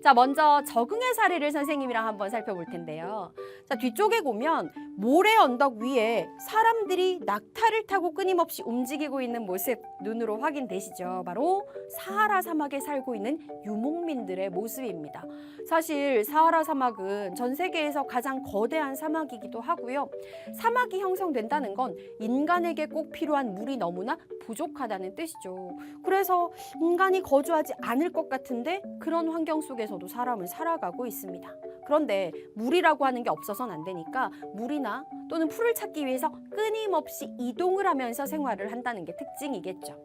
자, 먼저 적응의 사례를 선생님이랑 한번 살펴볼 텐데요. 자, 뒤쪽에 보면 모래 언덕 위에 사람들이 낙타를 타고 끊임없이 움직이고 있는 모습 눈으로 확인되시죠? 바로 사하라 사막에 살고 있는 유목민들의 모습입니다. 사실 사하라 사막은 전 세계에서 가장 거대한 사막이기도 하고요. 사막이 형성된다는 건 인간에게 꼭 필요한 물이 너무나 부족하다는 뜻이죠. 그래서 인간이 거주하지 않을 것 같은데 그런 환경 속에서도 사람은 살아가고 있습니다. 그런데 물이라고 하는 게 없어서는 안 되니까 물이나 또는 풀을 찾기 위해서 끊임없이 이동을 하면서 생활을 한다는 게 특징이겠죠.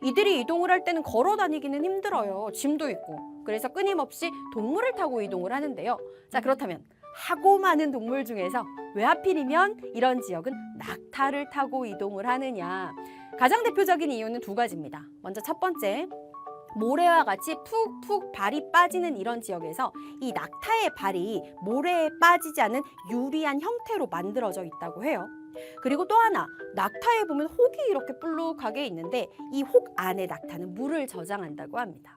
이들이 이동을 할 때는 걸어 다니기는 힘들어요. 짐도 있고. 그래서 끊임없이 동물을 타고 이동을 하는데요. 자, 그렇다면 하고 많은 동물 중에서 왜 하필이면 이런 지역은 낙타를 타고 이동을 하느냐? 가장 대표적인 이유는 두 가지입니다. 먼저 첫 번째, 모래와 같이 푹푹 발이 빠지는 이런 지역에서 이 낙타의 발이 모래에 빠지지 않은 유리한 형태로 만들어져 있다고 해요. 그리고 또 하나, 낙타에 보면 혹이 이렇게 볼록하게 있는데 이 혹 안에 낙타는 물을 저장한다고 합니다.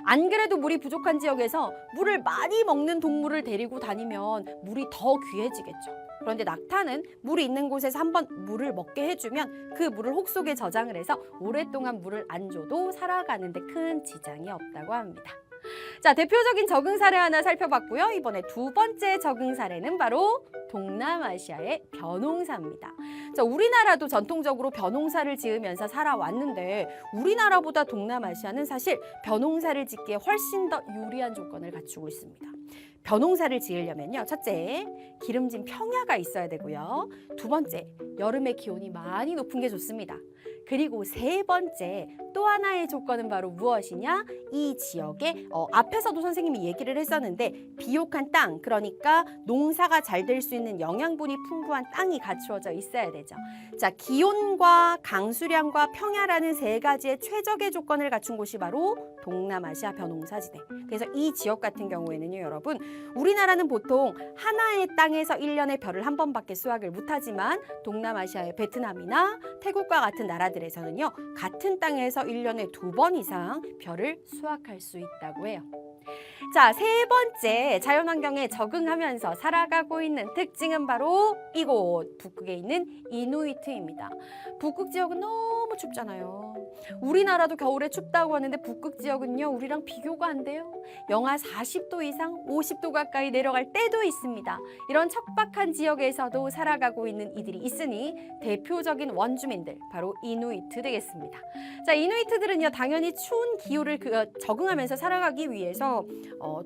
안 그래도 물이 부족한 지역에서 물을 많이 먹는 동물을 데리고 다니면 물이 더 귀해지겠죠. 그런데 낙타는 물이 있는 곳에서 한번 물을 먹게 해주면 그 물을 혹 속에 저장을 해서 오랫동안 물을 안 줘도 살아가는데 큰 지장이 없다고 합니다. 자, 대표적인 적응 사례 하나 살펴봤고요. 이번에 두 번째 적응 사례는 바로 동남아시아의 벼농사입니다. 자, 우리나라도 전통적으로 벼농사를 지으면서 살아왔는데 우리나라보다 동남아시아는 사실 벼농사를 짓기에 훨씬 더 유리한 조건을 갖추고 있습니다. 벼농사를 지으려면요. 첫째, 기름진 평야가 있어야 되고요. 두 번째, 여름에 기온이 많이 높은 게 좋습니다. 그리고 세 번째, 또 하나의 조건은 바로 무엇이냐? 이 지역에 앞에서도 선생님이 얘기를 했었는데 비옥한 땅, 그러니까 농사가 잘 될 수 있는 영양분이 풍부한 땅이 갖추어져 있어야 되죠. 자, 기온과 강수량과 평야라는 세 가지의 최적의 조건을 갖춘 곳이 바로 동남아시아 벼농사지대. 그래서 이 지역 같은 경우에는요, 여러분, 우리나라는 보통 하나의 땅에서 1년에 벼를 한 번밖에 수확을 못하지만 동남아시아의 베트남이나 태국과 같은 나라들에서는요, 같은 땅에서 1년에 2번 이상 벼를 수확할 수 있다고 해요. 자, 세 번째, 자연환경에 적응하면서 살아가고 있는 특징은 바로 이곳 북극에 있는 이누이트입니다. 북극 지역은 너무 춥잖아요. 우리나라도 겨울에 춥다고 하는데 북극 지역은요, 우리랑 비교가 안 돼요. 영하 40도 이상, 50도 가까이 내려갈 때도 있습니다. 이런 척박한 지역에서도 살아가고 있는 이들이 있으니 대표적인 원주민들, 바로 이누이트 되겠습니다. 자, 이누이트들은요, 당연히 추운 기후를 적응하면서 살아가기 위해서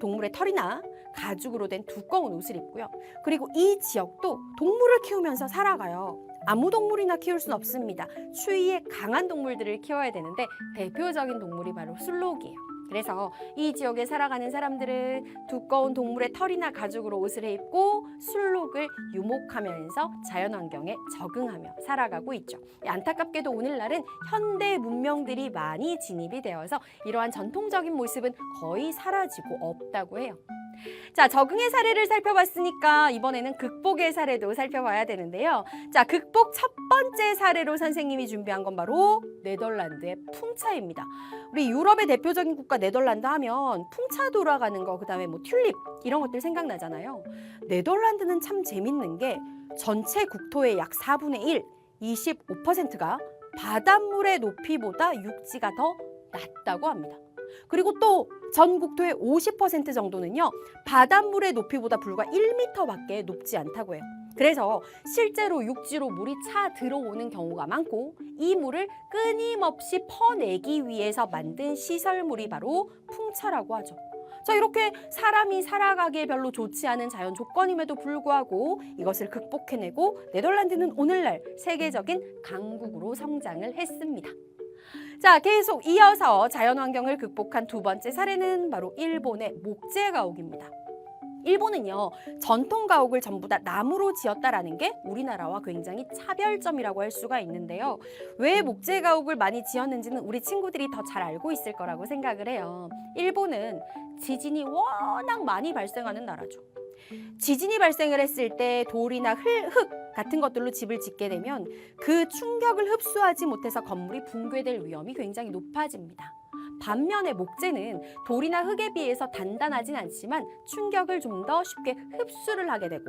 동물의 털이나 가죽으로 된 두꺼운 옷을 입고요. 그리고 이 지역도 동물을 키우면서 살아가요. 아무 동물이나 키울 수는 없습니다. 추위에 강한 동물들을 키워야 되는데 대표적인 동물이 바로 술록이에요. 그래서 이 지역에 살아가는 사람들은 두꺼운 동물의 털이나 가죽으로 옷을 입고 술록을 유목하면서 자연환경에 적응하며 살아가고 있죠. 안타깝게도 오늘날은 현대 문명들이 많이 진입이 되어서 이러한 전통적인 모습은 거의 사라지고 없다고 해요. 자, 적응의 사례를 살펴봤으니까 이번에는 극복의 사례도 살펴봐야 되는데요. 자, 극복 첫 번째 사례로 선생님이 준비한 건 바로 네덜란드의 풍차입니다. 우리 유럽의 대표적인 국가 네덜란드 하면 풍차 돌아가는 거, 그다음에 뭐 튤립 이런 것들 생각나잖아요. 네덜란드는 참 재밌는 게 전체 국토의 약 4분의 1, 25%가 바닷물의 높이보다 육지가 더 낮다고 합니다. 그리고 또 전 국토의 50% 정도는요, 바닷물의 높이보다 불과 1m밖에 높지 않다고 해요. 그래서 실제로 육지로 물이 차 들어오는 경우가 많고 이 물을 끊임없이 퍼내기 위해서 만든 시설물이 바로 풍차라고 하죠. 자, 이렇게 사람이 살아가기에 별로 좋지 않은 자연 조건임에도 불구하고 이것을 극복해내고 네덜란드는 오늘날 세계적인 강국으로 성장을 했습니다. 자, 계속 이어서 자연환경을 극복한 두 번째 사례는 바로 일본의 목재가옥입니다. 일본은요, 전통 가옥을 전부 다 나무로 지었다라는 게 우리나라와 굉장히 차별점이라고 할 수가 있는데요. 왜 목재 가옥을 많이 지었는지는 우리 친구들이 더 잘 알고 있을 거라고 생각을 해요. 일본은 지진이 워낙 많이 발생하는 나라죠. 지진이 발생을 했을 때 돌이나 흙 같은 것들로 집을 짓게 되면 그 충격을 흡수하지 못해서 건물이 붕괴될 위험이 굉장히 높아집니다. 반면에 목재는 돌이나 흙에 비해서 단단하진 않지만 충격을 좀 더 쉽게 흡수를 하게 되고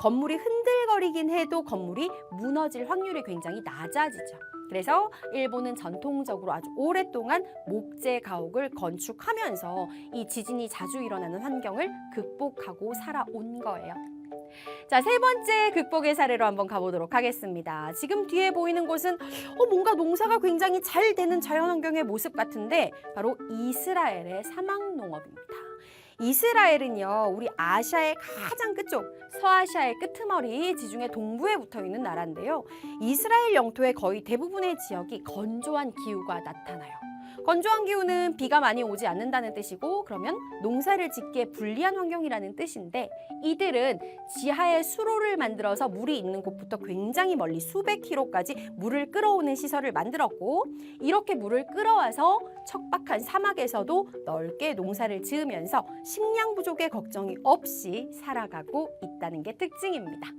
건물이 흔들거리긴 해도 건물이 무너질 확률이 굉장히 낮아지죠. 그래서 일본은 전통적으로 아주 오랫동안 목재 가옥을 건축하면서 이 지진이 자주 일어나는 환경을 극복하고 살아온 거예요. 자, 세 번째 극복의 사례로 한번 가보도록 하겠습니다. 지금 뒤에 보이는 곳은 뭔가 농사가 굉장히 잘 되는 자연환경의 모습 같은데 바로 이스라엘의 사막농업입니다. 이스라엘은요, 우리 아시아의 가장 끝쪽, 서아시아의 끄트머리, 지중해 동부에 붙어있는 나라인데요. 이스라엘 영토의 거의 대부분의 지역이 건조한 기후가 나타나요. 건조한 기후는 비가 많이 오지 않는다는 뜻이고, 그러면 농사를 짓기에 불리한 환경이라는 뜻인데, 이들은 지하에 수로를 만들어서 물이 있는 곳부터 굉장히 멀리 수백 킬로까지 물을 끌어오는 시설을 만들었고, 이렇게 물을 끌어와서 척박한 사막에서도 넓게 농사를 지으면서 식량 부족의 걱정이 없이 살아가고 있다는 게 특징입니다.